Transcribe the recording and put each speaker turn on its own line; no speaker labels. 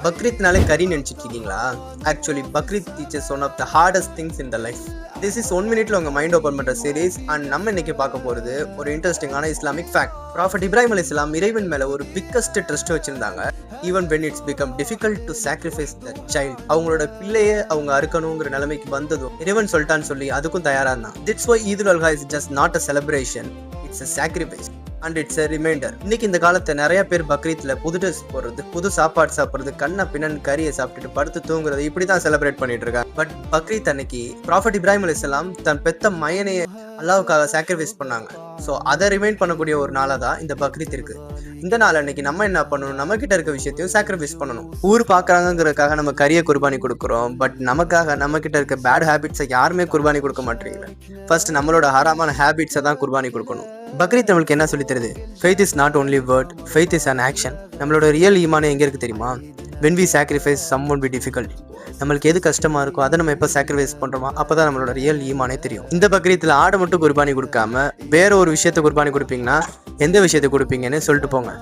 பக்ரீத்னாலே கறி நினைச்சிட்டு இருக்கீங்களா? Actually Bakrid teachers one of the hardest things in the life. This is 1 மினிட்ல உங்க மைண்ட் ஓப்பன் பண்ற சீரீஸ். அண்ட் நம்ம இன்னைக்கு பார்க்க போறது ஒரு இன்ட்ரெஸ்டிங்கான இஸ்லாமிக் ஃபேக்ட். ப்ராஃபட் இப்ராஹிம் அலைஹிஸ்ஸலாம் இறைவன் மேல ஒரு பிக்கஸ்ட் ட்ரஸ்ட் வச்சிருந்தாங்க. Even when it's become difficult to sacrifice the child. அவங்களோட பிள்ளையே அவங்க அறுக்கணுங்கிற நிலைமைக்கு வந்ததும் இறைவன் சொல்லிட்டான்னு சொல்லி அதுக்கும் தயாரா இருந்தான். That's why Eid ul Adha is just not a celebration, it's a sacrifice and it's a reminder. இன்னைக்கு இந்த காலத்தை நிறைய பேர் பக்ரீத்ல புது ட்ரெஸ் போடுறது, புது சாப்பாடு சாப்பிடுறது, கண்ண பின்னன் கறியை சாப்பிட்டுட்டு படுத்து தூங்குறது, இப்படிதான் செலிப்ரேட் பண்ணிட்டு இருக்காங்க. பட் பக்ரீத் அன்னைக்கு ப்ராஃபட் இப்ராஹிம் அலைஹிஸ்ஸலாம் தன் பெத்த மயனையை அல்லாஹ்வுக்காக சாக்ரிஃபைஸ் பண்ணாங்க. ஸோ அதை ரிமைண்ட் பண்ணக்கூடிய ஒரு நாளாக தான் இந்த பக்ரீத் இருக்கு. இந்த நாள் அன்னைக்கு நம்ம என்ன பண்ணணும், நம்ம கிட்ட இருக்க விஷயத்தையும் சாக்ரிஃபைஸ் பண்ணணும். ஊர் பாக்குறாங்கிறதுக்காக நம்ம கறியை குர்பானி கொடுக்குறோம். பட் நமக்காக நம்ம கிட்ட இருக்க பேட் ஹேபிட்ஸை யாருமே குர்பானி கொடுக்க மாட்டீங்க. ஃபர்ஸ்ட் நம்மளோட ஹராமான ஹேபிட்ஸை தான் குர்பானி கொடுக்கணும். பக்ரீத் நம்மளுக்கு என்ன சொல்லி தருது? Faith is not only word, faith is an action. நம்மளோட ரியல் ஈமானே எங்க இருக்கு தெரியுமா? when we sacrifice someone be difficult. நம்மளுக்கு எது கஷ்டமா இருக்கோ அதை நம்ம எப்போ சாக்ரிஃபைஸ் பண்றோமோ அப்பதான் நம்மளோட ரியல் ஈமானே தெரியும். இந்த பக்ரீத்ல ஆடை மட்டும் குர்பானி கொடுக்காம வேற ஒரு விஷயத்த குர்பானி கொடுப்பீங்கன்னா எந்த விஷயத்த கொடுப்பீங்கன்னு சொல்லிட்டு போங்க.